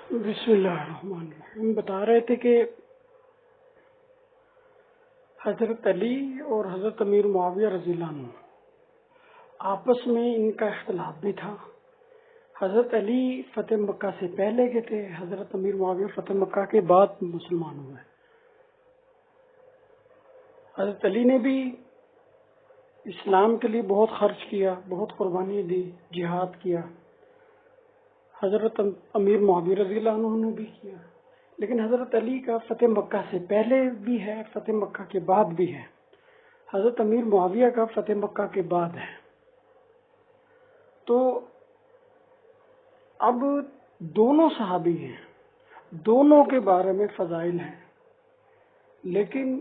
بسم اللہ الرحمن الرحیم. ہم بتا رہے تھے کہ حضرت علی اور حضرت امیر معاویہ رضی اللہ عنہ آپس میں ان کا اختلاف بھی تھا. حضرت علی فتح مکہ سے پہلے کے تھے، حضرت امیر معاویہ فتح مکہ کے بعد مسلمان ہوئے. حضرت علی نے بھی اسلام کے لیے بہت خرچ کیا، بہت قربانی دی، جہاد کیا. حضرت امیر معاویہ رضی اللہ عنہ نے بھی کیا. لیکن حضرت علی کا فتح مکہ سے پہلے بھی ہے، فتح مکہ کے بعد بھی ہے. حضرت امیر معاویہ کا فتح مکہ کے بعد ہے. تو اب دونوں صحابی ہیں، دونوں کے بارے میں فضائل ہیں، لیکن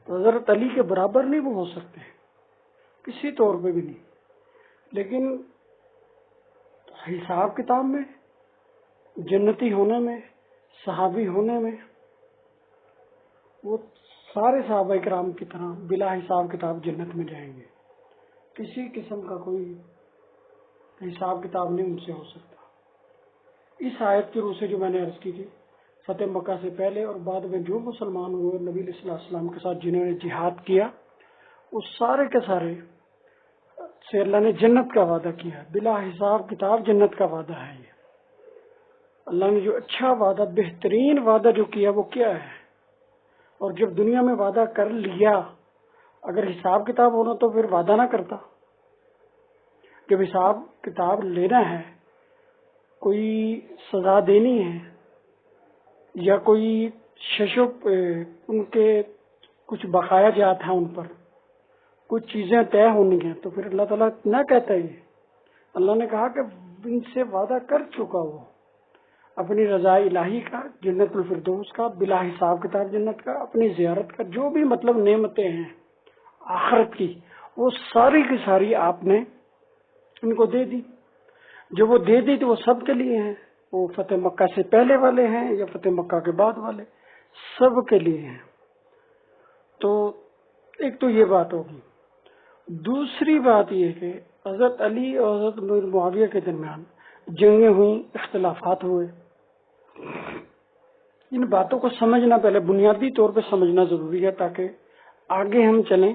حضرت علی کے برابر نہیں وہ ہو سکتے کسی طور پہ بھی نہیں. لیکن حساب کتاب میں، جنتی ہونے میں، صحابی ہونے میں وہ سارے صحابہ کرام کی طرح بلا حساب کتاب جنت میں جائیں گے. کسی قسم کا کوئی حساب کتاب نہیں ان سے ہو سکتا. اس آیت کی روح سے جو میں نے عرض کی تھی، فتح مکہ سے پہلے اور بعد میں جو مسلمان ہوئے نبی صلی اللہ علیہ وسلم کے ساتھ جنہوں نے جہاد کیا، وہ سارے کے سارے سے اللہ نے جنت کا وعدہ کیا. بلا حساب کتاب جنت کا وعدہ ہے. یہ اللہ نے جو اچھا وعدہ، بہترین وعدہ جو کیا وہ کیا ہے. اور جب دنیا میں وعدہ کر لیا، اگر حساب کتاب ہونا تو پھر وعدہ نہ کرتا. جب حساب کتاب لینا ہے، کوئی سزا دینی ہے یا کوئی ان کے کچھ بقایا جات ہیں، ان پر کچھ چیزیں طے ہونی ہیں، تو پھر اللہ تعالیٰ نہ کہتا ہے. اللہ نے کہا کہ ان سے وعدہ کر چکا وہ اپنی رضا الہی کا، جنت الفردوس کا، بلا حساب کتاب جنت کا، اپنی زیارت کا، جو بھی مطلب نعمتیں ہیں آخرت کی، وہ ساری کی ساری آپ نے ان کو دے دی. جو وہ دے دی تو وہ سب کے لیے ہیں. وہ فتح مکہ سے پہلے والے ہیں یا فتح مکہ کے بعد والے، سب کے لیے ہیں. تو ایک تو یہ بات ہوگی. دوسری بات یہ کہ حضرت علی اور حضرت امیر معاویہ کے درمیان جنگیں ہوئیں، اختلافات ہوئے. ان باتوں کو سمجھنا پہلے بنیادی طور پہ سمجھنا ضروری ہے، تاکہ آگے ہم چلیں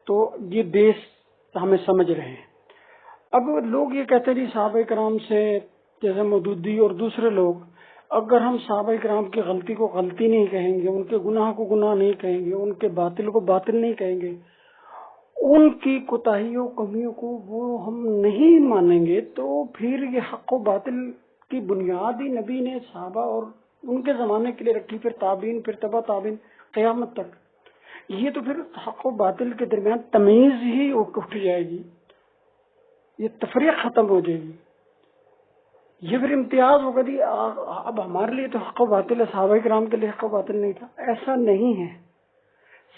تو یہ بیس ہمیں سمجھ رہے ہیں. اب لوگ یہ کہتے ہیں جی صحابہ کرام سے، جیسے مودودی اور دوسرے لوگ، اگر ہم صحابہ کرام کی غلطی کو غلطی نہیں کہیں گے، ان کے گناہ کو گناہ نہیں کہیں گے، ان کے باطل کو باطل نہیں کہیں گے، ان کی کوتاہیوں کمیوں کو وہ ہم نہیں مانیں گے، تو پھر یہ حق و باطل کی بنیاد ہی نبی نے صحابہ اور ان کے زمانے کے لیے رکھی، پھر تابعین، پھر تبع تابعین قیامت تک. یہ تو پھر حق و باطل کے درمیان تمیز ہی اٹھ جائے گی، یہ تفریق ختم ہو جائے گی. یہ پھر امتیاز ہوگا جی اب ہمارے لیے تو حق و باطل ہے، صحابہ کرام کے لیے حق و باطل نہیں تھا. ایسا نہیں ہے.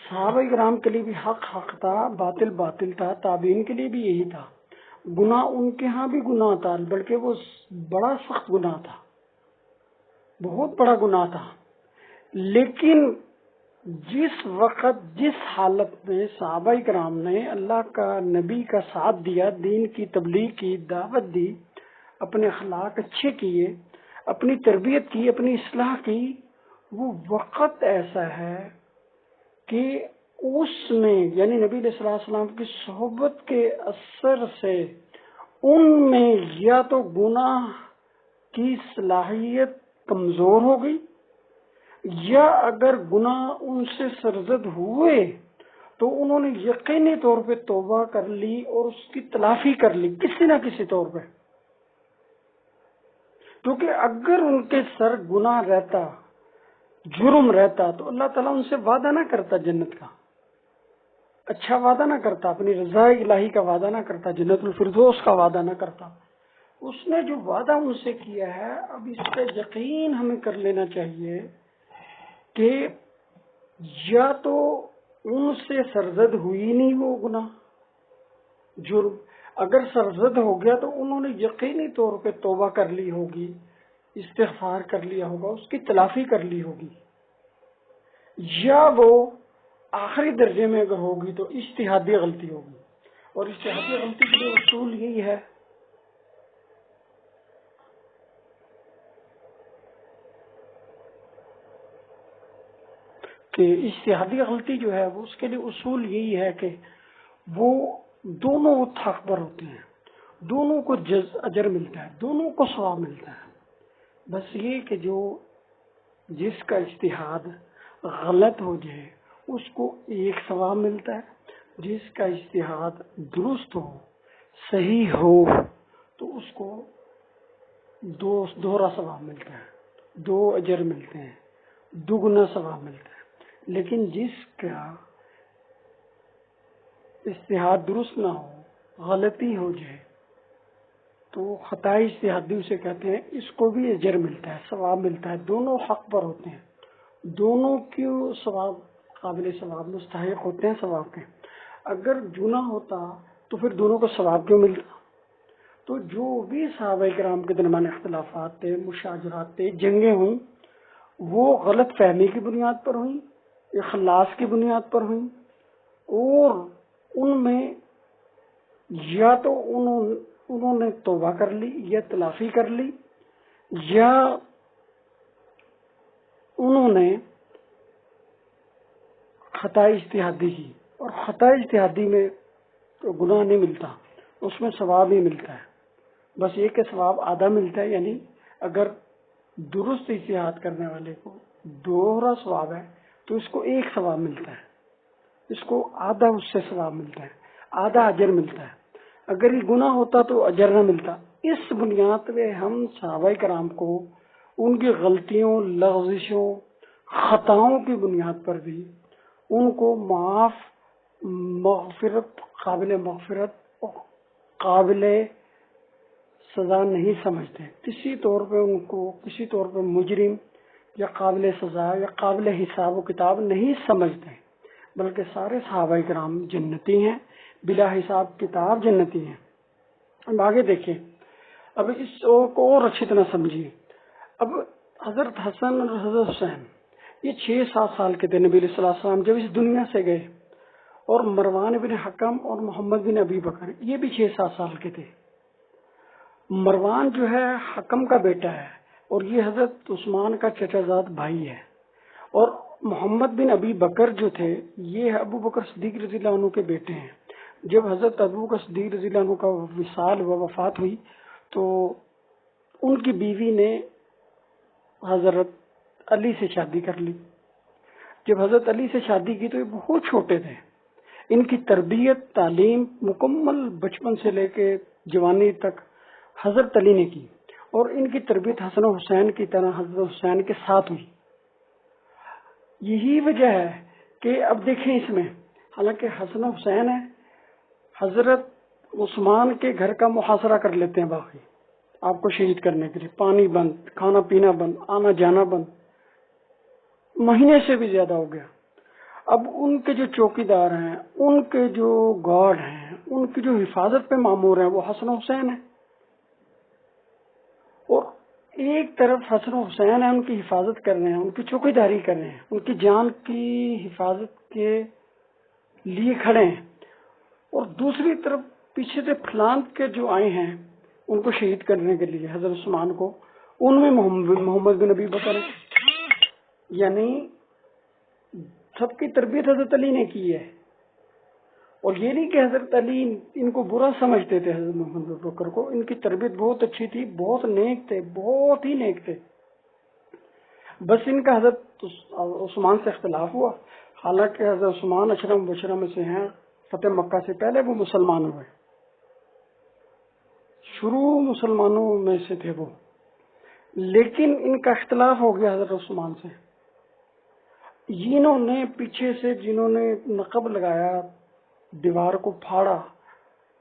صحابہ کرام کے لیے بھی حق حق تھا، باطل باطل تھا. تابعین کے لیے بھی یہی تھا. گناہ ان کے ہاں بھی گناہ تھا، بلکہ وہ بڑا سخت گناہ تھا، بہت بڑا گناہ تھا. لیکن جس وقت، جس حالت میں صحابہ کرام نے اللہ کا، نبی کا ساتھ دیا، دین کی تبلیغ کی، دعوت دی، اپنے اخلاق اچھے کیے، اپنی تربیت کی، اپنی اصلاح کی، وہ وقت ایسا ہے کہ اس میں یعنی نبی علیہ الصلوٰۃ والسلام کی صحبت کے اثر سے ان میں یا تو گناہ کی صلاحیت کمزور ہو گئی، یا اگر گناہ ان سے سرزد ہوئے تو انہوں نے یقینی طور پہ توبہ کر لی اور اس کی تلافی کر لی کسی نہ کسی طور پہ. کیونکہ اگر ان کے سر گناہ رہتا، جرم رہتا، تو اللہ تعالیٰ ان سے وعدہ نہ کرتا جنت کا، اچھا وعدہ نہ کرتا، اپنی رضا الہی کا وعدہ نہ کرتا، جنت الفردوس کا وعدہ نہ کرتا. اس نے جو وعدہ ان سے کیا ہے، اب اس پہ یقین ہمیں کر لینا چاہیے کہ یا تو ان سے سرزد ہوئی نہیں وہ گناہ، جرم. اگر سرزد ہو گیا تو انہوں نے یقینی طور پہ توبہ کر لی ہوگی، استغفار کر لیا ہوگا، اس کی تلافی کر لی ہوگی. یا وہ آخری درجے میں اگر ہوگی تو اجتہادی غلطی ہوگی. اور اجتہادی غلطی کے لیے اصول یہی ہے کہ اجتہادی غلطی جو ہے وہ اس کے لیے اصول یہی ہے کہ وہ دونوں حق پر ہوتے ہیں، دونوں کو اجر ملتا ہے، دونوں کو ثواب ملتا ہے۔ بس یہ کہ جس کا اجتہاد غلط ہو جائے اس کو ایک ثواب ملتا ہے، جس کا اجتہاد درست ہو، صحیح ہو، تو اس کو دوہرا ثواب ملتا ہے، 2 اجر ملتے ہیں، دگنا ثواب ملتا ہے۔ لیکن جس کا اجتہاد درست نہ ہو، غلطی ہو جائے، تو خطائی اجتہادی اسے کہتے ہیں، اس کو بھی اجر ملتا ہے، ثواب ملتا ہے، دونوں حق پر ہوتے ہیں، دونوں کی ثواب قابل ثواب مستحق ہوتے ہیں ثواب کے۔ اگر گناہ ہوتا تو پھر دونوں کو ثواب کیوں ملتا؟ تو جو بھی صحابہ کرام کے درمیان اختلافات تھے، مشاجرات تھے، جنگیں ہوئیں، وہ غلط فہمی کی بنیاد پر ہوئیں، اخلاص کی بنیاد پر ہوئیں، اور ان میں یا تو انہوں نے توبہ کر لی یا تلافی کر لی، یا انہوں نے خطا اجتہادی کی، اور خطا اجتہادی میں تو گناہ نہیں ملتا، اس میں ثواب ہی ملتا ہے، بس یہ کہ ثواب آدھا ملتا ہے، یعنی اگر درست اجتہاد کرنے والے کو دوہرا ثواب ہے تو اس کو ایک ثواب ملتا ہے، اس کو آدھا اس سے ثواب ملتا ہے، آدھا اجر ملتا ہے۔ اگر یہ گناہ ہوتا تو اجر نہ ملتا۔ اس بنیاد پہ ہم صحابہ کرام کو ان کی غلطیوں، لغزشوں، خطاؤں کی بنیاد پر بھی ان کو معاف، مغفرت، قابل مغفرت اور قابل سزا نہیں سمجھتے، کسی طور پہ ان کو کسی طور پہ مجرم یا قابل سزا یا قابل حساب و کتاب نہیں سمجھتے، بلکہ سارے صحابہ کرام جنتی ہیں، بلا حساب کتاب جنتی ہیں۔ اب آگے دیکھیں، اب اس کو اور اچھی طرح سمجھیے۔ اب حضرت حسن اور حضرت حسین یہ 6-7 سال کے تھے نبی علیہ السلام جب اس دنیا سے گئے، اور مروان بن حکم اور محمد بن ابی بکر یہ بھی 6-7 سال کے تھے۔ مروان جو ہے حکم کا بیٹا ہے، اور یہ حضرت عثمان کا چچا زاد بھائی ہے، اور محمد بن ابی بکر جو تھے یہ ابو بکر صدیق رضی اللہ عنہ کے بیٹے ہیں۔ جب حضرت ابو بکر صدیق رضی اللہ عنہ کا وصال و وفات ہوئی تو ان کی بیوی نے حضرت علی سے شادی کر لی۔ جب حضرت علی سے شادی کی تو یہ بہت چھوٹے تھے، ان کی تربیت، تعلیم مکمل بچپن سے لے کے جوانی تک حضرت علی نے کی، اور ان کی تربیت حسن و حسین کی طرح حضرت حسین کے ساتھ ہوئی۔ یہی وجہ ہے کہ اب دیکھیں اس میں، حالانکہ حسن و حسین ہے، حضرت عثمان کے گھر کا محاصرہ کر لیتے ہیں، باقی آپ کو شہید کرنے کے لیے پانی بند، کھانا پینا بند، آنا جانا بند، مہینے سے بھی زیادہ ہو گیا۔ اب ان کے جو چوکیدار ہیں، ان کے جو گارڈ ہیں، ان کی جو حفاظت پہ مامور ہیں وہ حسن و حسین ہیں، اور ایک طرف حسن و حسین ہیں، ان کی حفاظت کر رہے ہیں، ان کی چوکیداری کر رہے ہیں، ان کی جان کی حفاظت کے لیے کھڑے ہیں، اور دوسری طرف پیچھے سے پھلانٹ کے جو آئے ہیں ان کو شہید کرنے کے لیے حضرت عثمان کو، ان میں محمد بن ابی بکر، یعنی سب کی تربیت حضرت علی نے کی ہے۔ اور یہ نہیں کہ حضرت علی ان کو برا سمجھتے تھے، حضرت محمد بن بکر کو، ان کی تربیت بہت اچھی تھی، بہت نیک تھے، بہت ہی نیک تھے، بس ان کا حضرت عثمان سے اختلاف ہوا۔ حالانکہ حضرت عثمان اشرم مبشرہ میں سے ہیں، فتح مکہ سے پہلے وہ مسلمان ہوئے، شروع مسلمانوں میں سے تھے وہ، لیکن ان کا اختلاف ہو گیا حضرت عثمان سے۔ جنہوں نے پیچھے سے جنہوں نے نقب لگایا، دیوار کو پھاڑا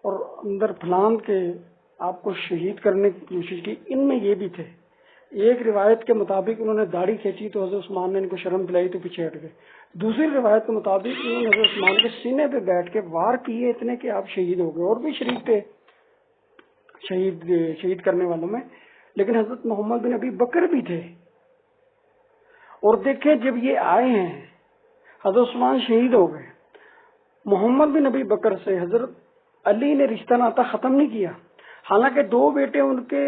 اور اندر پھلان کے آپ کو شہید کرنے کی کوشش کی، ان میں یہ بھی تھے۔ ایک روایت کے مطابق انہوں نے داڑھی کھینچی تو حضرت عثمان نے ان کو شرم دلائی تو پیچھے ہٹ گئے۔ دوسری روایت کے مطابق انہوں نے حضرت عثمان کے سینے پہ بیٹھ کے وار کیے اتنے کہ آپ شہید ہو گئے، اور بھی شریک تھے شہید کرنے والوں میں، لیکن حضرت محمد بن ابی بکر بھی تھے۔ اور دیکھیں جب یہ آئے ہیں، حضرت عثمان شہید ہو گئے، محمد بن ابی بکر سے حضرت علی نے رشتہ ناتا ختم نہیں کیا، حالانکہ 2 بیٹے ان کے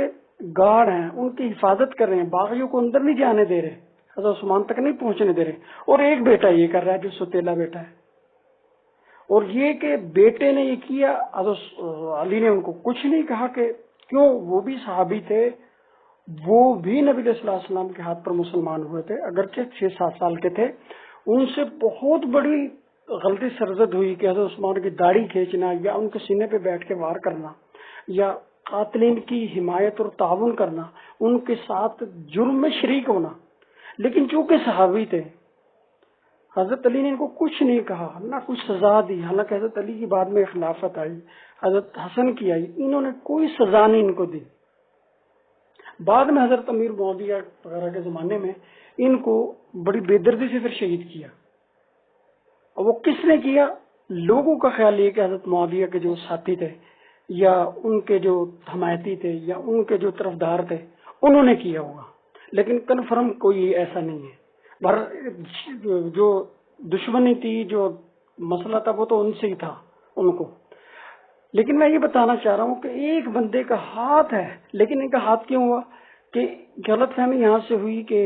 گارڈ ہیں، ان کی حفاظت کر رہے ہیں، باغیوں کو اندر نہیں جانے دے رہے حضرت عثمان تک نہیں پہنچنے دے رہے، اور ایک بیٹا یہ کر رہا ہے جو ستیلا بیٹا ہے، اور یہ کہ بیٹے نے یہ کیا، حضرت علی نے ان کو کچھ نہیں کہا کہ کیوں، وہ بھی صحابی تھے، وہ بھی نبی صلی اللہ علیہ وسلم کے ہاتھ پر مسلمان ہوئے تھے، اگرچہ 6-7 سال کے تھے۔ ان سے بہت بڑی غلطی سرزد ہوئی کہ حضرت عثمان کی داڑھی کھینچنا یا ان کے سینے پہ بیٹھ کے وار کرنا یا قاتلین کی حمایت اور تعاون کرنا، ان کے ساتھ جرم میں شریک ہونا، لیکن چونکہ صحابی تھے حضرت علی نے ان کو کچھ نہیں کہا، نہ کچھ سزا دی۔ حالانکہ حضرت علی کی بعد میں خلافت آئی، حضرت حسن کی آئی، انہوں نے کوئی سزا نہیں ان کو دی۔ بعد میں حضرت امیر معاویہ وغیرہ کے زمانے میں ان کو بڑی بے دردی سے پھر شہید کیا، اور وہ کس نے کیا؟ لوگوں کا خیال یہ کہ حضرت معاویہ کے جو ساتھی تھے یا ان کے جو حمایتی تھے یا ان کے جو طرفدار تھے انہوں نے کیا ہوگا، لیکن کنفرم کوئی ایسا نہیں ہے۔ جو دشمنی تھی، جو مسئلہ تھا، وہ تو ان سے ہی تھا ان کو۔ لیکن میں یہ بتانا چاہ رہا ہوں کہ ایک بندے کا ہاتھ ہے، لیکن ان کا ہاتھ کیوں ہوا؟ کہ غلط فہمی یہاں سے ہوئی کہ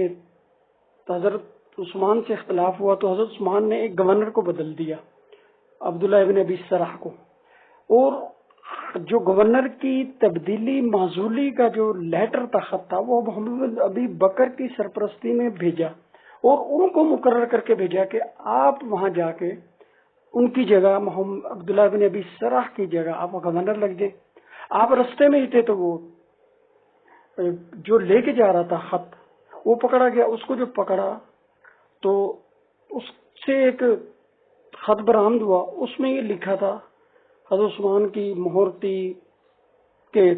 حضرت عثمان سے اختلاف ہوا تو حضرت عثمان نے ایک گورنر کو بدل دیا، عبداللہ ابن ابی سرح کو، اور جو گورنر کی تبدیلی معزولی کا جو لیٹر تھا، خط تھا، وہ محمد بن ابی بکر کی سرپرستی میں بھیجا، اور ان کو مقرر کر کے بھیجا کہ آپ وہاں جا کے ان کی جگہ محمد عبداللہ بن ابی سرح کی جگہ آپ گورنر لگ جائیں۔ آپ رستے میں ہی تھے تو وہ جو لے کے جا رہا تھا خط وہ پکڑا گیا، اس کو جو پکڑا تو اس سے ایک خط برآمد ہوا، اس میں یہ لکھا تھا، حضرت عثمان کی مہر تھی کہ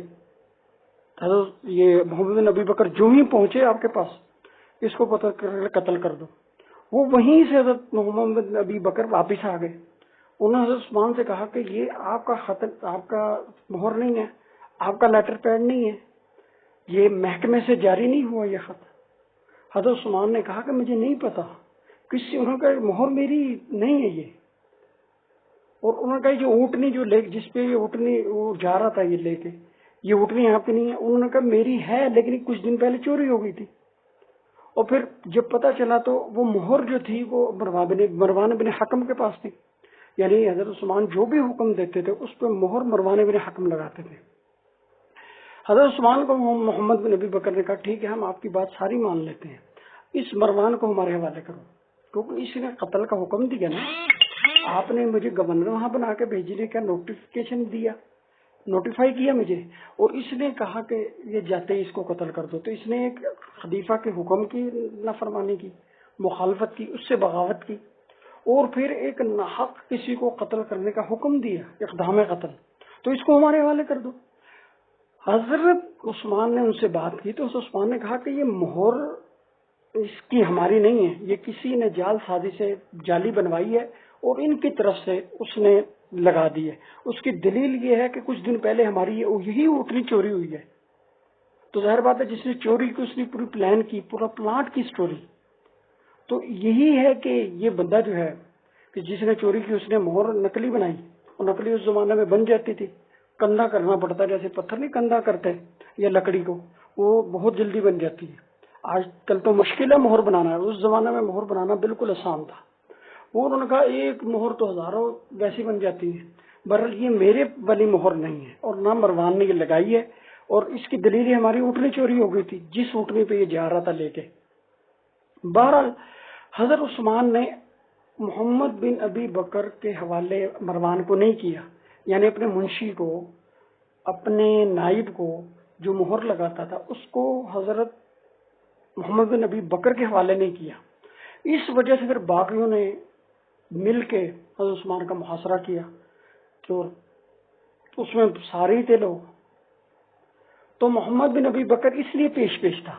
حضرت یہ محمد بن ابی بکر جو ہی پہنچے آپ کے پاس اس کو قتل کر دو۔ وہ وہیں سے حضرت محمد بن ابی بکر واپس آ گئے، انہوں نے حضرت عثمان سے کہا کہ یہ آپ کا خط، آپ کا مہر نہیں ہے، آپ کا لیٹر پیڈ نہیں ہے، یہ محکمے سے جاری نہیں ہوا یہ خط۔ حضرت عثمان نے کہا کہ مجھے نہیں پتا، انہوں نے کہا مہر میری نہیں ہے یہ، اور انہوں نے کہا جو اونٹنی جو لے جس پہ یہ اونٹنی وہ جا رہا تھا یہ لے کے، یہ اونٹنی آپ کی نہیں ہے۔ انہوں نے کہا میری ہے، لیکن کچھ دن پہلے چوری ہو گئی تھی۔ اور پھر جب پتا چلا تو وہ مہر جو تھی وہ مروان بن حکم کے پاس تھی، یعنی حضرت عثمان جو بھی حکم دیتے تھے اس پہ مہر مروان بن حکم لگاتے تھے۔ حضرت عثمان کو محمد بن ابی بکر نے کہا ٹھیک ہے، ہم آپ کی بات ساری مان لیتے ہیں، اس مروان کو ہمارے حوالے کرو، کیونکہ اس نے قتل کا حکم دیا نا، آپ نے مجھے گورنر وہاں بنا کے بھیجنے کا نوٹیفیکیشن دیا، نوٹیفائی کیا مجھے، اور اس نے کہا کہ یہ جاتے ہی اس کو قتل کر دو۔ تو اس نے ایک خلیفہ کے حکم کی نافرمانی کی، مخالفت کی، اس سے بغاوت کی، اور پھر ایک ناحق کسی کو قتل کرنے کا حکم دیا، اقدام قتل، تو اس کو ہمارے حوالے کر دو۔ حضرت عثمان نے ان سے بات کی تو حضرت عثمان نے کہا کہ یہ مہر اس کی ہماری نہیں ہے، یہ کسی نے جعل سازی سے جعلی بنوائی ہے اور ان کی طرف سے اس نے لگا دی ہے۔ اس کی دلیل یہ ہے کہ کچھ دن پہلے ہماری یہی اونٹنی چوری ہوئی ہے، تو ظاہر بات ہے جس نے چوری کی اس نے پوری پلان کی، پورا پلاٹ کی سٹوری، تو یہی ہے کہ یہ بندہ جو ہے کہ جس نے چوری کی اس نے مہر نکلی بنائی، اور نکلی اس زمانے میں بن جاتی تھی، کندھا کرنا پڑتا، جیسے پتھر نہیں کندھا کرتے یا لکڑی کو، وہ بہت جلدی بن جاتی ہے۔ آج کل تو مشکل ہے مہر بنانا، اس زمانے میں مہر بنانا بالکل آسان تھا۔ وہ انہوں نے کہا ایک مہر تو ہزاروں ویسی بن جاتی ہے، بہرحال یہ میرے والی مہر نہیں ہے، اور نہ مروان نے یہ لگائی ہے، اور اس کی دلیل ہماری اونٹنی چوری ہو گئی تھی جس اونٹنی پہ یہ جا رہا تھا لے کے۔ بہرحال حضرت عثمان نے محمد بن ابی بکر کے حوالے مروان کو نہیں کیا، یعنی اپنے منشی کو، اپنے نائب کو جو مہر لگاتا تھا اس کو حضرت محمد بن ابی بکر کے حوالے نہیں کیا۔ اس وجہ سے پھر باقیوں نے مل کے حضرت عثمان کا محاصرہ کیا، تو اس میں سارے ہی تھے لوگ، تو محمد بن ابی بکر اس لیے پیش تھا،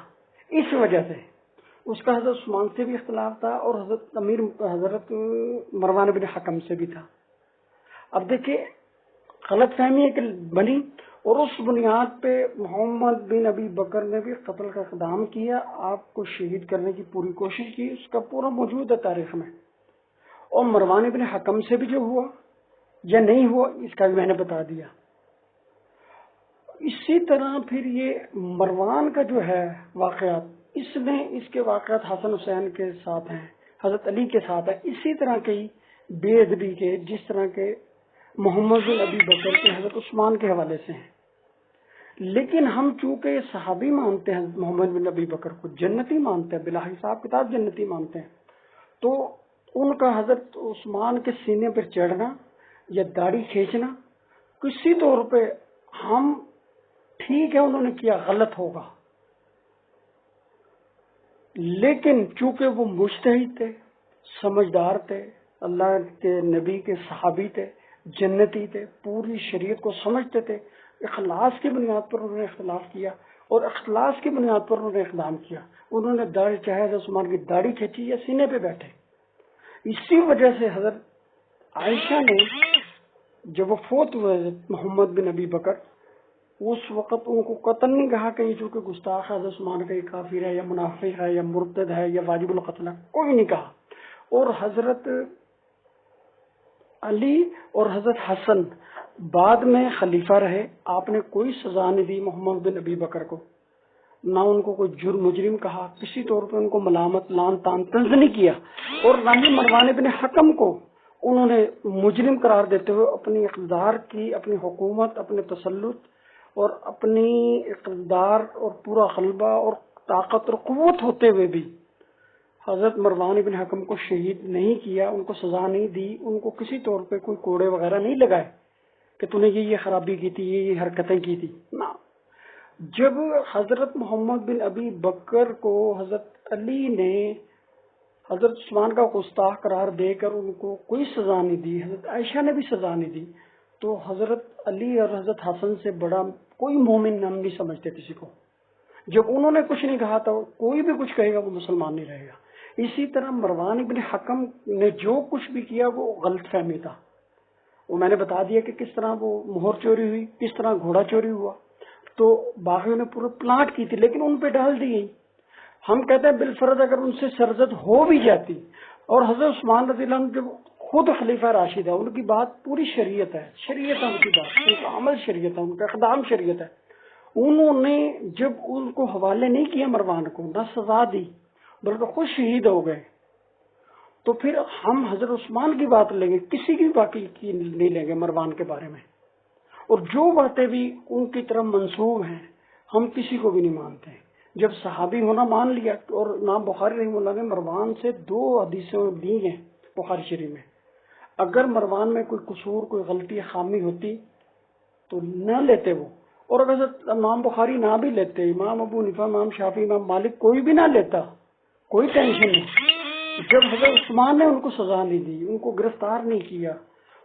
اس وجہ سے اس کا حضرت عثمان سے بھی اختلاف تھا اور حضرت مروان بن حکم سے بھی تھا۔ اب دیکھیں غلط فہمی ایک بنی، اور اس بنیاد پہ محمد بن ابی بکر نے بھی قتل کا اقدام کیا، آپ کو شہید کرنے کی پوری کوشش کی، اس کا پورا موجود ہے تاریخ میں۔ اور مروان بن حکم سے بھی جو ہوا یا نہیں ہوا اس کا بھی میں نے بتا دیا۔ اسی طرح پھر یہ مروان کا جو ہے واقعات اس میں اس کے واقعات حسن حسین کے ساتھ ہیں، حضرت علی کے ساتھ ہیں، اسی طرح کئی بے ادبی کے، جس طرح کے محمد بن ابی بکر کے حضرت عثمان کے حوالے سے ہیں۔ لیکن ہم چونکہ صحابی مانتے ہیں حضرت محمد بن ابی بکر کو، جنتی مانتے ہیں، بلا حساب کتاب جنتی مانتے ہیں، تو ان کا حضرت عثمان کے سینے پر چڑھنا یا داڑھی کھینچنا کسی طور پہ ہم ٹھیک ہے انہوں نے کیا، غلط ہوگا، لیکن چونکہ وہ مجتہد تھے، سمجھدار تھے، اللہ کے نبی کے صحابی تھے، جنتی تھے، پوری شریعت کو سمجھتے تھے، اخلاص کی بنیاد پر انہوں نے اختلاف کیا اور اخلاص کی بنیاد پر انہوں نے اقدام کیا۔ انہوں نے داڑھی، چاہے حضرت عثمان کی داڑھی کھینچی یا سینے پہ بیٹھے۔ اسی وجہ سے حضرت عائشہ نے جب وہ فوت ہوئے محمد بن ابی بکر، اس وقت ان کو قطعاً نہیں کہا کہ یہ چونکہ گستاخ حضرت عثمان کا کافر ہے یا منافق ہے یا مرتد ہے یا واجب القتل ہے، کوئی نہیں کہا۔ اور حضرت علی اور حضرت حسن بعد میں خلیفہ رہے، آپ نے کوئی سزا نہیں دی محمد بن ابی بکر کو، نہ ان کو کوئی جرم مجرم کہا، کسی طور پہ ان کو ملامت لان تان طنز نہیں کیا، اور نہ ہی مروان بن حکم کو انہوں نے مجرم قرار دیتے ہوئے اپنی اقتدار کی، اپنی حکومت، اپنے تسلط اور اپنی اقتدار اور پورا غلبہ اور طاقت اور قوت ہوتے ہوئے بھی حضرت مروان بن حکم کو شہید نہیں کیا، ان کو سزا نہیں دی، ان کو کسی طور پہ کوئی کوڑے وغیرہ نہیں لگائے کہ تو نے یہ خرابی کی تھی، یہ حرکتیں کی تھی، نہ۔ جب حضرت محمد بن ابی بکر کو حضرت علی نے حضرت عثمان کا گستاخ قرار دے کر ان کو کوئی سزا نہیں دی، حضرت عائشہ نے بھی سزا نہیں دی، تو حضرت علی اور حضرت حسن سے بڑا کوئی مومن ہم نہیں سمجھتے کسی کو۔ جب انہوں نے کچھ نہیں کہا تو کوئی بھی کچھ کہے گا وہ مسلمان نہیں رہے گا۔ اسی طرح مروان بن حکم نے جو کچھ بھی کیا وہ غلط فہمی تھا، وہ میں نے بتا دیا کہ کس طرح وہ مہر چوری ہوئی، کس طرح گھوڑا چوری ہوا، تو باغیوں نے پورے پلاٹ کی تھی لیکن ان پہ ڈال دی گئی۔ ہم کہتے ہیں بالفرض اگر ان سے سرزد ہو بھی جاتی، اور حضرت عثمان رضی اللہ عنہ جب خود خلیفہ راشد ہے، ان کی بات پوری شریعت ہے، شریعت ہے ان کی بات، ان کا عمل شریعت ہے، ان کا اقدام شریعت ہے، انہوں نے جب ان کو حوالے نہیں کیا مروان کو، نہ سزا دی بلکہ خود شہید ہو گئے، تو پھر ہم حضرت عثمان کی بات لیں گے، کسی کی باقی کی نہیں لیں گے مروان کے بارے میں۔ اور جو باتیں بھی ان کی طرف منسوب ہیں ہم کسی کو بھی نہیں مانتے۔ جب صحابی ہونا مان لیا، اور امام بخاری رحمہ اللہ نے مروان سے 2 حدیثیں دی ہیں بخاری شریف میں، اگر مروان میں کوئی قصور، کوئی غلطی، خامی ہوتی تو نہ لیتے وہ، اور اگر امام بخاری نہ بھی لیتے، امام ابو حنیفہ، امام شافعی، امام مالک کوئی بھی نہ لیتا، کوئی ٹینشن نہیں۔ جب حضرت عثمان نے ان کو سزا نہیں دی، ان کو گرفتار نہیں کیا،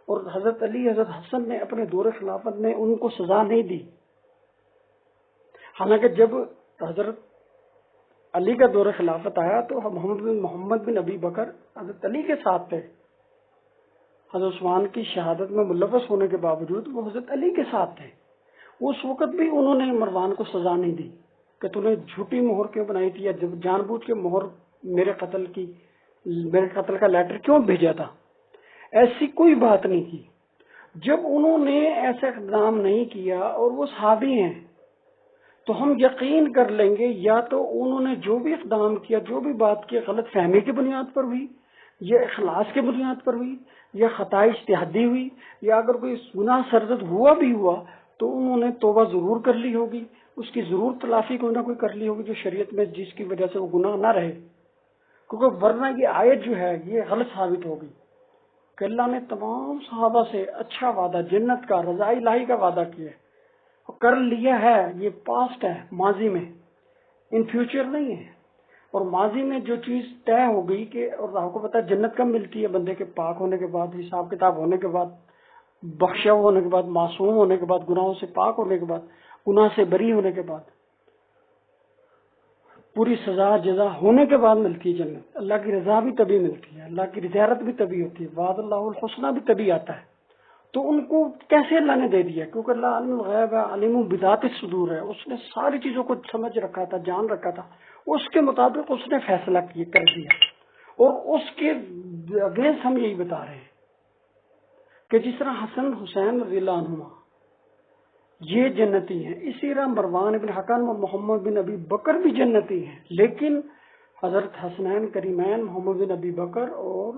اور حضرت علی، حضرت حسن نے اپنے دور خلافت میں ان کو سزا نہیں دی، حالانکہ جب حضرت علی کا دور خلافت آیا تو محمد بن ابی بکر حضرت علی کے ساتھ تھے، حضرت عثمان کی شہادت میں ملوث ہونے کے باوجود وہ حضرت علی کے ساتھ تھے۔ اس وقت بھی انہوں نے مروان کو سزا نہیں دی کہ تو نے جھوٹی مہر کیوں بنائی تھی، یا جان بوجھ کے مہر میرے قتل کا لیٹر کیوں بھیجا تھا، ایسی کوئی بات نہیں کی۔ جب انہوں نے ایسا اقدام نہیں کیا اور وہ صحابی ہیں تو ہم یقین کر لیں گے یا تو انہوں نے جو بھی اقدام کیا، جو بھی بات کی، غلط فہمی کی بنیاد پر ہوئی، یا اخلاص کی بنیاد پر ہوئی، یا خطا اجتہادی ہوئی، یا اگر کوئی گناہ سرزد ہوا بھی ہوا تو انہوں نے توبہ ضرور کر لی ہوگی، اس کی ضرور تلافی کوئی نہ کوئی کر لی ہوگی جو شریعت میں جس کی وجہ سے وہ گناہ نہ رہے، کیونکہ ورنہ یہ آیت جو ہے یہ غلط ثابت ہوگی کہ اللہ نے تمام صحابہ سے اچھا وعدہ، جنت کا، رضا الہی کا وعدہ کیا ہے، کر لیا ہے، یہ پاسٹ ہے، ماضی میں، ان فیوچر نہیں ہے۔ اور ماضی میں جو چیز طے ہو گئی کہ، اور آپ کو پتا جنت کب ملتی ہے، بندے کے پاک ہونے کے بعد، حساب کتاب ہونے کے بعد، بخشا ہونے کے بعد، معصوم ہونے کے بعد، گناہوں سے پاک ہونے کے بعد، گناہ سے بری ہونے کے بعد، پوری سزا جزا ہونے کے بعد ملتی ہے جنت۔ اللہ کی رضا بھی تبھی ملتی ہے، اللہ کی زیارت بھی تبھی ہوتی ہے، وعد اللہ الحسنہ بھی تبھی آتا ہے۔ تو ان کو کیسے اللہ نے دے دیا؟ کیونکہ اللہ عالم الغیب ہے، علیم بذات الصدور ہے، اس نے ساری چیزوں کو سمجھ رکھا تھا، جان رکھا تھا، اس کے مطابق اس نے فیصلہ کر دیا۔ اور اس کے اگینسٹ ہم یہی بتا رہے ہیں کہ جس طرح حسن حسین رضی اللہ عنہما یہ جنتی ہیں. اسی طرح مروان بن حکم و محمد بن ابی بکر بھی جنتی ہیں، لیکن حضرت حسنین کریمین محمد بن ابی بکر اور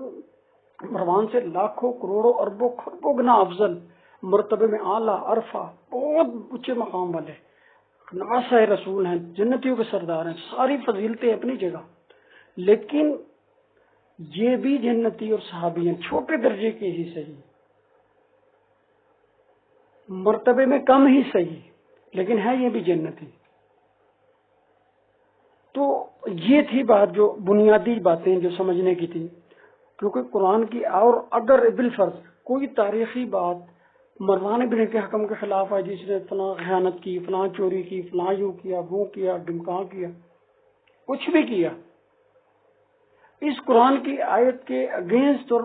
مروان سے لاکھوں کروڑوں اربوں خربوں گنا افضل، مرتبے میں اعلیٰ، عرفہ، بہت اونچے مقام والے نواسہ رسول ہیں، جنتیوں کے سردار ہیں، ساری فضیلتیں اپنی جگہ، لیکن یہ بھی جنتی اور صحابی ہیں، چھوٹے درجے کے ہی صحیح، مرتبے میں کم ہی صحیح، لیکن ہے یہ بھی جنتی. تو یہ تھی بات، جو بنیادی باتیں جو سمجھنے کی تھی، کیونکہ قرآن کی، اور اگر بالفرض کوئی تاریخی بات مروان بن کے حکم کے خلاف ہے، جس نے فلاں خیانت کی، فلاں چوری کی، فلاں یوں کیا، وہ کیا، ڈمکا کیا، کچھ بھی کیا، اس قرآن کی آیت کے اگینسٹ اور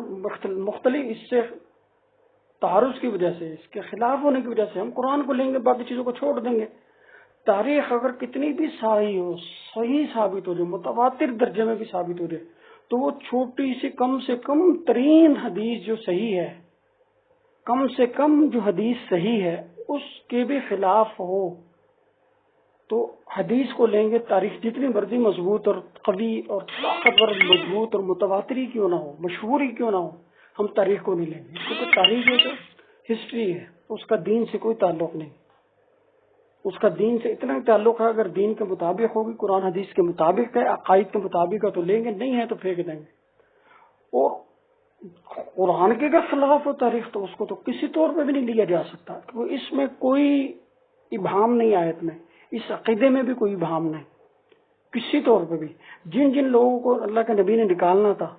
مختلف اس سے تعارض کی وجہ سے، اس کے خلاف ہونے کی وجہ سے ہم قرآن کو لیں گے، باقی چیزوں کو چھوڑ دیں گے. تاریخ اگر کتنی بھی صحیح ہو، صحیح ثابت ہو جائے، متواتر درجے میں بھی ثابت ہو جائے، تو وہ چھوٹی سے کم ترین حدیث جو صحیح ہے، کم سے کم جو حدیث صحیح ہے، اس کے بھی خلاف ہو تو حدیث کو لیں گے. تاریخ جتنی مرضی مضبوط اور قوی اور طاقتور، مضبوط اور متواتری کیوں نہ ہو، مشہور ہی کیوں نہ ہو، ہم تاریخ کو نہیں لیں گے، کیونکہ تاریخ ایک ہسٹری ہے، اس کا دین سے کوئی تعلق نہیں. اس کا دین سے اتنا تعلق ہے، اگر دین کے مطابق ہوگی، قرآن حدیث کے مطابق ہے، عقائد کے مطابق ہے تو لیں گے، نہیں ہے تو پھینک دیں گے. اور قرآن کے اگر خلاف ہو تاریخ تو اس کو تو کسی طور پہ بھی نہیں لیا جا سکتا، کیونکہ اس میں کوئی ابہام نہیں، آیت میں، اس عقیدے میں بھی کوئی ابہام نہیں کسی طور پہ بھی. جن جن لوگوں کو اللہ کے نبی نے نکالنا تھا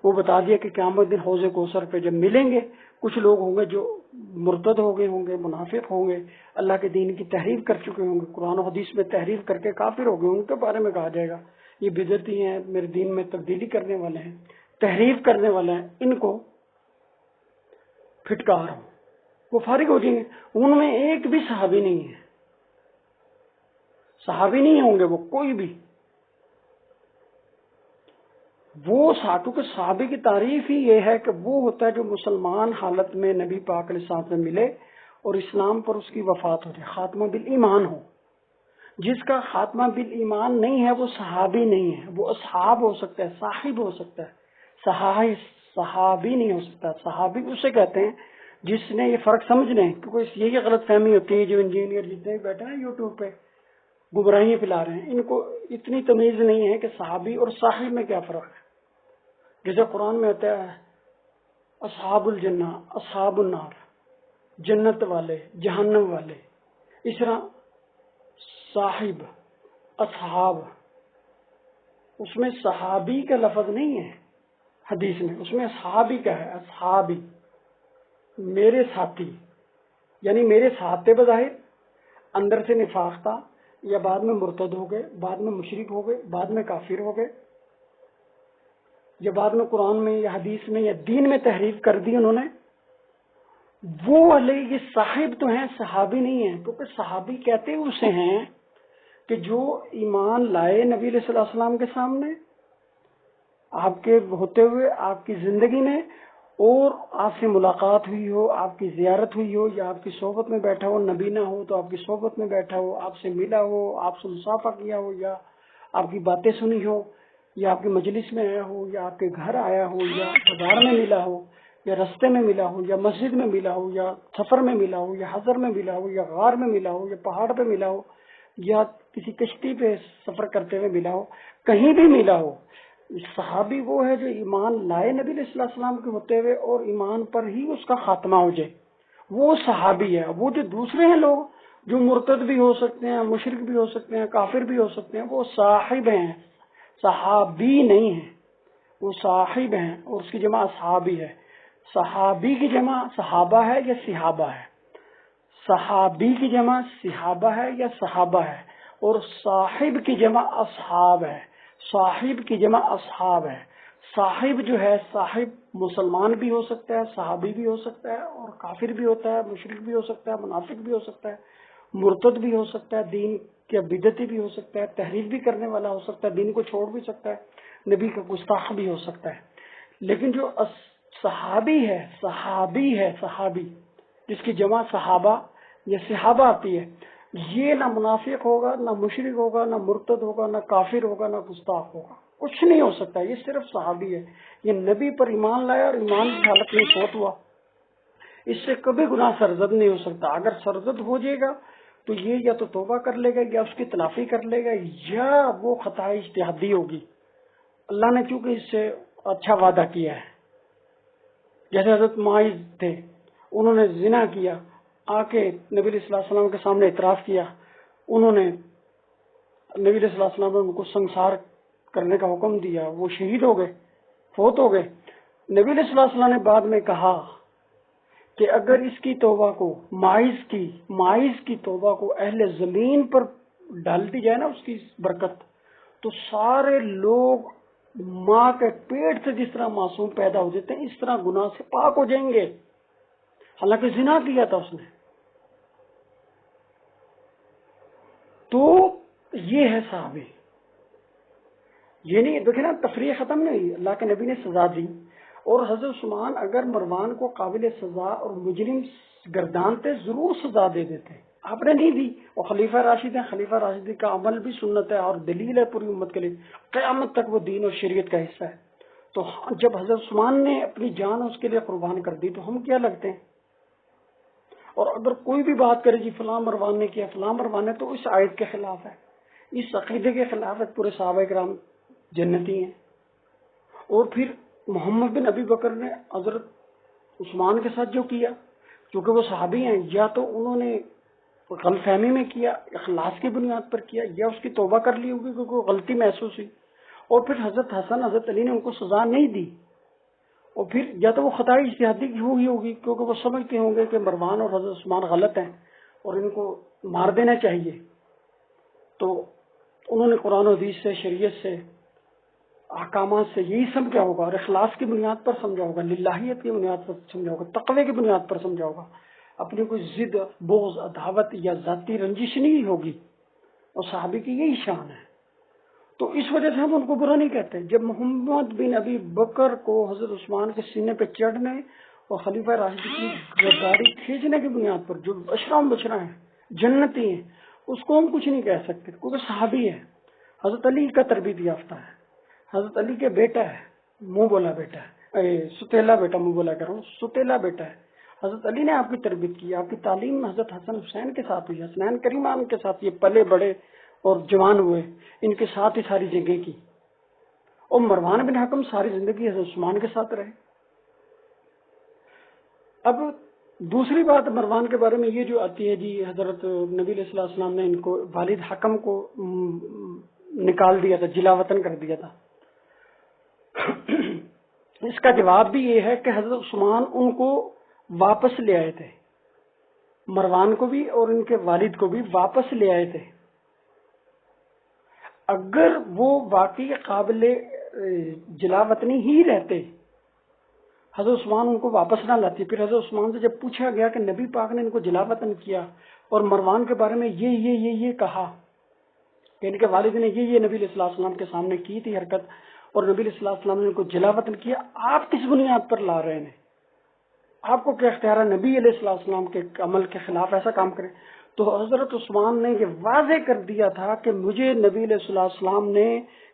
وہ بتا دیا کہ قیامت دن حوض کوثر پہ جب ملیں گے، کچھ لوگ ہوں گے جو مرتد ہو گئے ہوں گے، منافق ہوں گے، اللہ کے دین کی تحریف کر چکے ہوں گے، قرآن و حدیث میں تحریف کر کے کافر ہو گئے، ان کے بارے میں کہا جائے گا یہ بدعتی ہیں، میرے دین میں تبدیلی کرنے والے ہیں، تحریف کرنے والے ہیں، ان کو پھٹکار ہو، وہ فارغ ہو جائیں گے. ان میں ایک بھی صحابی نہیں ہے، صحابی نہیں ہوں گے وہ کوئی بھی. وہ ساتھوں کے صحابی کی تعریف ہی یہ ہے کہ وہ ہوتا ہے جو مسلمان حالت میں نبی پاک علیہ السلام سے ملے اور اسلام پر اس کی وفات ہو جائے، خاتمہ بالایمان ہو. جس کا خاتمہ بالایمان نہیں ہے وہ صحابی نہیں ہے، وہ اصحاب ہو سکتا ہے، صاحب ہو سکتا ہے، صحابی نہیں ہو سکتا. صحابی اسے کہتے ہیں جس نے، یہ فرق سمجھ لیں، کیونکہ یہی غلط فہمی ہوتی ہے، جو انجینئر جتنے بھی بیٹھے ہیں یوٹیوب پہ گمراہیاں پھیلا رہے ہیں، ان کو اتنی تمیز نہیں ہے کہ صحابی اور صاحب میں کیا فرق ہے. جیسے قرآن میں ہوتا ہے اصحاب الجنہ، اصحاب النار، جنت والے، جہنم والے. اس طرح صاحب، اصحاب، اس میں صحابی کا لفظ نہیں ہے حدیث میں، اس میں صحابی کا ہے، اصحابی، میرے ساتھی، یعنی میرے ساتھ تھے بظاہر، اندر سے نفاق تھا، یا بعد میں مرتد ہو گئے، بعد میں مشرک ہو گئے، بعد میں کافر ہو گئے، یا بعد میں قرآن میں یا حدیث میں یا دین میں تحریف کر دی انہوں نے، وہ والے یہ صاحب تو ہیں، صحابی نہیں ہیں. کیونکہ صحابی کہتے اسے ہیں کہ جو ایمان لائے نبی علیہ الصلوۃ والسلام کے سامنے، آپ کے ہوتے ہوئے آپ کی زندگی میں، اور آپ سے ملاقات ہوئی ہو، آپ کی زیارت ہوئی ہو، یا آپ کی صحبت میں بیٹھا ہو، نبی نہ ہو تو آپ کی صحبت میں بیٹھا ہو، آپ سے ملا ہو، آپ سے مصافحہ کیا ہو، یا آپ کی باتیں سنی ہو، یا آپ کی مجلس میں آیا ہو، یا آپ کے گھر آیا ہو، یا بازار میں ملا ہو، یا رستے میں ملا ہو، یا مسجد میں ملا ہو، یا سفر میں ملا ہو، یا حضر میں ملا ہو، یا غار میں ملا ہو، یا پہاڑ پہ ملا ہو، یا کسی کشتی پہ سفر کرتے ہوئے ملا ہو، کہیں بھی ملا ہو. صحابی وہ ہے جو ایمان لائے نبی علیہ الصلوۃ والسلام کے ہوتے ہوئے اور ایمان پر ہی اس کا خاتمہ ہو جائے، وہ صحابی ہے. وہ جو دوسرے ہیں لوگ جو مرتد بھی ہو سکتے ہیں، مشرک بھی ہو سکتے ہیں، کافر بھی ہو سکتے ہیں، وہ صاحب ہیں، صحابی نہیں ہیں. وہ صاحب ہیں، اور اس کی جمع صحابی ہے. صحابی کی جمع صحابہ ہے یا صحابہ ہے، صحابی کی جمع صحابہ ہے یا صحابہ ہے، اور صاحب کی جمع اصحاب ہے. صاحب کی جمع اصحاب ہے. صاحب جو ہے، صاحب مسلمان بھی ہو سکتا ہے، صحابی بھی ہو سکتا ہے، اور کافر بھی ہوتا ہے، مشرک بھی ہو سکتا ہے، منافق بھی ہو سکتا ہے، مرتد بھی ہو سکتا ہے، دین کے بدعتی بھی ہو سکتا ہے، تحریف بھی کرنے والا ہو سکتا ہے، دین کو چھوڑ بھی سکتا ہے، نبی کا گستاخ بھی ہو سکتا ہے. لیکن جو صحابی ہے، صحابی ہے، صحابی جس کی جمع صحابہ یہ صحابہ آتی ہے، یہ نہ منافق ہوگا، نہ مشرک ہوگا، نہ مرتد ہوگا، نہ کافر ہوگا، نہ گستاخ ہوگا، کچھ نہیں ہو سکتا، یہ صرف صحابی ہے، یہ نبی پر ایمان لایا اور ایمان کی حالت میں فوت ہوا، اس سے کبھی گناہ سرزد نہیں ہو سکتا۔ اگر سرزد ہو جائے گا تو یہ یا تو توبہ کر لے گا یا اس کی تلافی کر لے گا، یا وہ خطا اجتہادی ہوگی۔ اللہ نے چونکہ اس سے اچھا وعدہ کیا ہے، جیسے حضرت معاذ تھے، انہوں نے زنا کیا، آ کے نبی علیہ الصلوۃ والسلام کے سامنے اعتراف کیا، انہوں نے نبی علیہ الصلوۃ والسلام نے ان کو سنسار کرنے کا حکم دیا، وہ شہید ہو گئے، فوت ہو گئے۔ نبی علیہ الصلوۃ والسلام نے بعد میں کہا کہ اگر اس کی توبہ کو ماعز کی توبہ کو اہل زمین پر ڈال دی جائے نا، اس کی برکت، تو سارے لوگ ماں کے پیٹ سے جس طرح معصوم پیدا ہو جاتے ہیں اس طرح گناہ سے پاک ہو جائیں گے، حالانکہ زنا کیا تھا اس نے۔ تو یہ ہے صحابی، یہ نہیں دیکھیں نا، تفریح ختم نہیں ہوئی، اللہ کے نبی نے سزا دی، اور حضرت عثمان اگر مروان کو قابل سزا اور مجرم گردانتے ضرور سزا دے دیتے، آپ نے نہیں دی۔ اور خلیفہ راشد ہیں، خلیفہ راشد کا عمل بھی سنت ہے اور دلیل ہے پوری امت کے لیے، قیامت تک وہ دین اور شریعت کا حصہ ہے۔ تو جب حضرت عثمان نے اپنی جان اس کے لیے قربان کر دی تو ہم کیا لگتے ہیں؟ اور اگر کوئی بھی بات کرے جی فلاں مروان نے کیا، فلاں مروان نے، تو اس آیت کے خلاف ہے، اس عقیدے کے خلاف ہے۔ پورے صحابہ کرام جنتی ہیں۔ اور پھر محمد بن ابی بکر نے حضرت عثمان کے ساتھ جو کیا، کیونکہ وہ صحابی ہیں، یا تو انہوں نے غلط فہمی میں کیا، اخلاص کی بنیاد پر کیا، یا اس کی توبہ کر لی ہوگی کیونکہ وہ غلطی محسوس ہوئی، اور پھر حضرت حسن حضرت علی نے ان کو سزا نہیں دی، اور پھر یا تو وہ خطا اجتہادی کی ہوئی ہوگی کیونکہ وہ سمجھتے ہوں گے کہ مروان اور حضرت عثمان غلط ہیں اور ان کو مار دینا چاہیے، تو انہوں نے قرآن و حدیث سے، شریعت سے، احکامات سے یہی سمجھا ہوگا، اور اخلاص کی بنیاد پر سمجھا ہوگا، للہیت کی بنیاد پر سمجھا ہوگا، تقوی کی بنیاد پر سمجھا ہوگا، اپنی کوئی ضد، بغض، عداوت یا ذاتی رنجش نہیں ہوگی، اور صحابی کی یہی شان ہے۔ تو اس وجہ سے ہم ان کو برا نہیں کہتے۔ جب محمد بن ابی بکر کو حضرت عثمان کے سینے پہ چڑھنے اور خلیفہ راشد کی گرداری کھینچنے کی بنیاد پر، جو اشرا بشرا ہیں، جنتی ہیں، اس کو ہم کچھ نہیں کہہ سکتے کیونکہ صحابی ہے، حضرت علی کا تربیت یافتہ ہے، حضرت علی کے بیٹا ہے، منہ بولا بیٹا ہے، ستیلا بیٹا، منہ بولا کر رہا ہوں، ستیلا بیٹا ہے۔ حضرت علی نے آپ کی تربیت کی، آپ کی تعلیم حضرت حسن حسین کے ساتھ ہوئی، حسنین کریمان کے ساتھ، یہ پلے بڑے اور جوان ہوئے، ان کے ساتھ ہی ساری جنگیں کی، اور مروان بن حکم ساری زندگی حضرت عثمان کے ساتھ رہے۔ اب دوسری بات مروان کے بارے میں یہ جو آتی ہے، جی حضرت نبی علیہ الصلوۃ والسلام نے ان کو، والد حکم کو نکال دیا تھا، جلا وطن کر دیا تھا۔ اس کا جواب بھی یہ ہے کہ حضرت عثمان ان کو واپس لے آئے تھے، مروان کو بھی اور ان کے والد کو بھی واپس لے آئے تھے۔ اگر وہ واقعی قابل جلا وطنی ہی رہتے، حضرت عثمان ان کو واپس نہ لاتی۔ پھر حضرت عثمان سے جب پوچھا گیا کہ نبی پاک نے ان کو جلا وطن کیا اور مروان کے بارے میں یہ کہا کہ ان کے والد نے یہ نبی علیہ الصلوۃ والسلام کے سامنے کی تھی حرکت، اور نبی علیہ الصلوۃ والسلام نے ان کو جلا وطن کیا، آپ کس بنیاد پر لا رہے ہیں؟ آپ کو کیا اختیار ہے نبی علیہ الصلوۃ والسلام کے عمل کے خلاف ایسا کام کریں؟ تو حضرت عثمان نے یہ واضح کر دیا تھا کہ مجھے نبی علیہ الصلوۃ والسلام نے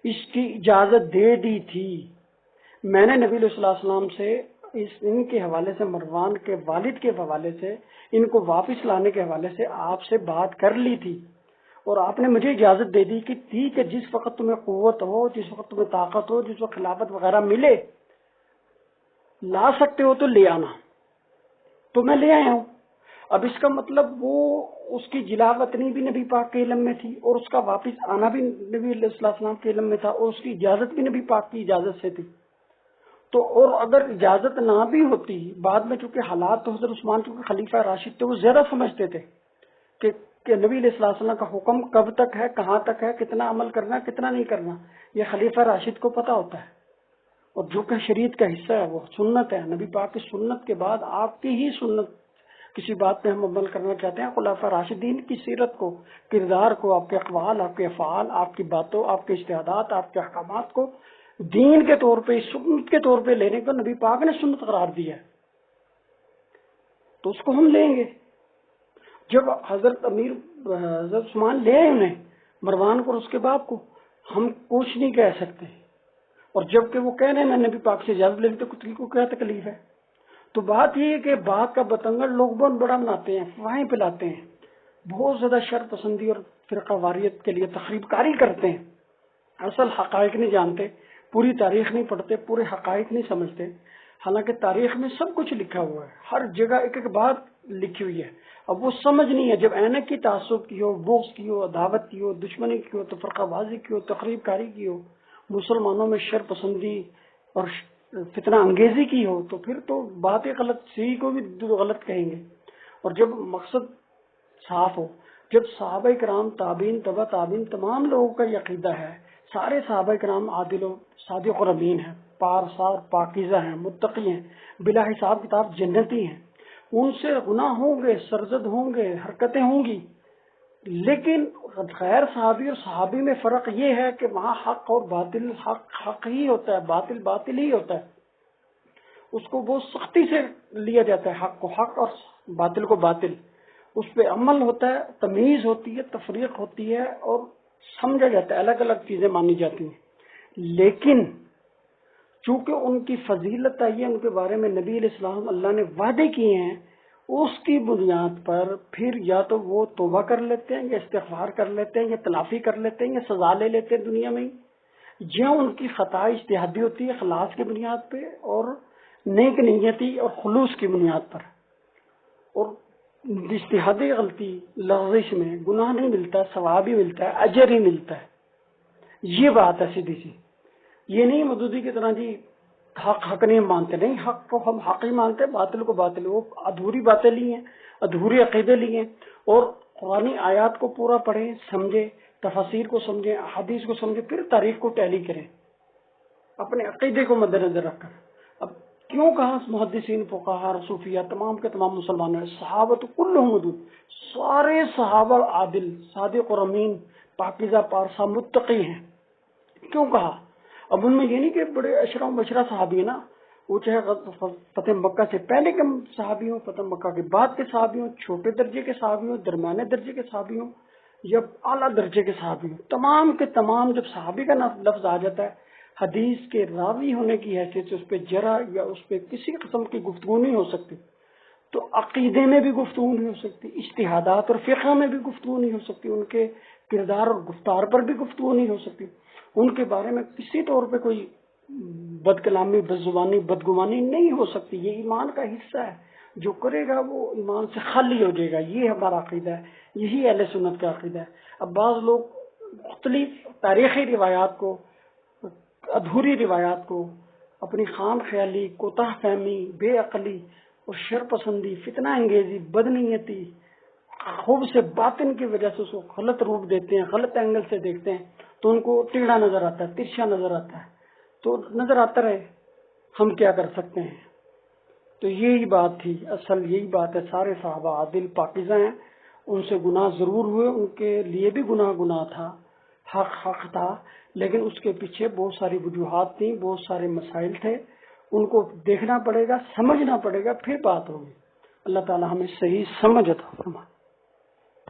اس کی اجازت دے دی تھی، میں نے نبی علیہ الصلوۃ والسلام سے ان کے حوالے سے، مروان کے والد کے حوالے سے، ان کو واپس لانے کے حوالے سے آپ سے بات کر لی تھی، اور آپ نے مجھے اجازت دے دی کہ جس وقت تمہیں قوت ہو، جس وقت تمہیں طاقت ہو، جس وقت خلافت وغیرہ ملے، لا سکتے ہو تو لے آنا، تو میں لے آیا ہوں۔ اب اس کا مطلب وہ اس کی جلا وطنی بھی نبی پاک کے علم میں تھی، اور اس کا واپس آنا بھی نبی علیہ الصلوۃ والسلام کے علم میں تھا، اور اس کی اجازت بھی نبی پاک کی اجازت سے تھی۔ تو اور اگر اجازت نہ بھی ہوتی، بعد میں چونکہ حالات، تو حضرت عثمان چونکہ خلیفہ راشد تھے، وہ زیادہ سمجھتے تھے کہ نبی علیہ الصلوۃ والسلام کا حکم کب تک ہے، کہاں تک ہے، کتنا عمل کرنا، کتنا نہیں کرنا، یہ خلیفہ راشد کو پتا ہوتا ہے، اور جو کہ شریعت کا حصہ ہے، وہ سنت ہے، نبی پاک کی سنت کے بعد آپ کی ہی سنت، کسی بات پہ ہم عمل کرنا چاہتے ہیں، خلفاء راشدین کی سیرت کو، کردار کو، آپ کے اقوال، آپ کے افعال، آپ کی باتوں، آپ کے اجتہادات، آپ کے احکامات کو دین کے طور پہ، سنت کے طور پہ لینے کو نبی پاک نے سنت قرار دیا ہے، تو اس کو ہم لیں گے۔ جب حضرت حضرت عثمان لے آئے انہیں، مروان کو اور اس کے باپ کو، ہم کچھ نہیں کہہ سکتے، اور جب کہ وہ کہہ رہے ہیں میں نبی پاک سے اجازت لے لی، تو کسی کو کیا تکلیف ہے؟ تو بات یہ ہے کہ بات کا بتنگڑ لوگ بہت بڑا بناتے ہیں، افواہیں پھیلاتے ہیں، بہت زیادہ شر پسندی اور فرقہ واریت کے لیے تخریب کاری کرتے ہیں، اصل حقائق نہیں جانتے، پوری تاریخ نہیں پڑھتے، پورے حقائق نہیں سمجھتے، حالانکہ تاریخ میں سب کچھ لکھا ہوا ہے، ہر جگہ ایک ایک بات لکھی ہوئی ہے۔ اب وہ سمجھ نہیں ہے، جب اینک کی تعصب کی ہو، بغض کی ہو، عداوت کی ہو، دشمنی کی ہو، تفرقہ بازی کی ہو، تخریب کاری کی ہو، مسلمانوں میں شر پسندی اور فتنہ انگیزی کی ہو، تو پھر تو بات ہی غلط، صحیح کو بھی غلط کہیں گے۔ اور جب مقصد صاف ہو، جب صحابہ کرام، تابعین، تبع تابعین، تمام لوگوں کا یہ عقیدہ ہے، سارے صحابہ کرام عادل و صادق اور امین ہیں، پارسار پاکیزہ ہیں، متقی ہیں، بلا حساب کتاب جنتی ہیں، ان سے گناہ ہوں گے، سرزد ہوں گے، حرکتیں ہوں گی، لیکن غیر صحابی اور صحابی میں فرق یہ ہے کہ وہاں حق اور باطل، حق حق ہی ہوتا ہے، باطل باطل ہی ہوتا ہے، اس کو بہت سختی سے لیا جاتا ہے، حق کو حق اور باطل کو باطل، اس پہ عمل ہوتا ہے، تمیز ہوتی ہے، تفریق ہوتی ہے، اور سمجھا جاتا ہے، الگ الگ چیزیں مانی جاتی ہیں۔ لیکن چونکہ ان کی فضیلت آئی ہے، ان کے بارے میں نبی علیہ السلام اللہ نے وعدے کیے ہیں، اس کی بنیاد پر پھر یا تو وہ توبہ کر لیتے ہیں، یا استغفار کر لیتے ہیں، یا تلافی کر لیتے ہیں، یا سزا لے لیتے ہیں دنیا میں ہی، یا ان کی خطا اجتہادی ہوتی ہے اخلاص کی بنیاد پہ اور نیک نیتی اور خلوص کی بنیاد پر، اور اجتہادی غلطی لغزش میں گناہ نہیں ملتا، ثواب ہی ملتا ہے، اجر ہی ملتا ہے۔ یہ بات ہے سیدھی سی، یہ نہیں مودودی کی طرح جی حق حق نہیں مانتے، نہیں، حق کو ہم حق ہی مانتے ہیں، باطل کو باطل، وہ ادھوری باتیں لی ہیں، ادھوری عقیدے لیے ہیں، اور قرآنی آیات کو پورا پڑھیں، سمجھیں، تفاسیر کو سمجھیں، احادیث کو سمجھیں، پھر تاریخ کو ٹیلی کریں اپنے عقیدے کو مد نظر رکھ کر۔ اب کیوں کہا محدثین، فقہاء، صوفیاء، تمام کے تمام مسلمانوں نے صحابہ کلہم عدول، سارے صحابہ عادل، صادق اور امین، پاکیزہ، پارسا، متقی ہیں۔ کیوں کہا؟ اب ان میں یہ نہیں کہ بڑے اشرا مبشرہ صحابی ہیں نا، وہ چاہے فتح مکہ سے پہلے کے صحابی ہوں، فتح مکہ کے بعد کے صحابی ہوں، چھوٹے درجے کے صحابی ہوں، درمیانے درجے کے صحابی ہوں، یا اعلیٰ درجے کے صحابی ہوں، تمام کے تمام جب صحابی کا لفظ آ جاتا ہے، حدیث کے راوی ہونے کی حیثیت سے اس پہ جرح یا اس پہ کسی قسم کی گفتگو نہیں ہو سکتی، تو عقیدے میں بھی گفتگو نہیں ہو سکتی، اجتہادات اور فقہ میں بھی گفتگو نہیں ہو سکتی، ان کے کردار اور گفتار پر بھی گفتگو نہیں ہو سکتی، ان کے بارے میں کسی طور پہ کوئی بد کلامی، بد زبانی، بدگمانی نہیں ہو سکتی۔ یہ ایمان کا حصہ ہے، جو کرے گا وہ ایمان سے خالی ہو جائے گا، یہ ہمارا عقیدہ ہے، یہی اہل سنت کا عقیدہ ہے۔ اب بعض لوگ مختلف تاریخی روایات کو، ادھوری روایات کو اپنی خام خیالی، کوتاہ فہمی، بے عقلی اور شر پسندی، فتنہ انگیزی، بدنیتی، خوب سے باطن کی وجہ سے اس کو غلط روپ دیتے ہیں، غلط اینگل سے دیکھتے ہیں، تو ان کو ٹیڑھا نظر آتا ہے، ترچھا نظر آتا ہے، تو نظر آتا رہے، ہم کیا کر سکتے ہیں۔ تو یہی بات تھی، اصل یہی بات ہے، سارے صحابہ عادل پاکیزہ ہیں، ان سے گناہ ضرور ہوئے، ان کے لیے بھی گناہ تھا، حق حق تھا، لیکن اس کے پیچھے بہت ساری وجوہات تھیں، بہت سارے مسائل تھے، ان کو دیکھنا پڑے گا، سمجھنا پڑے گا، پھر بات ہوگی۔ اللہ تعالی ہمیں صحیح سمجھ عطا فرمائے۔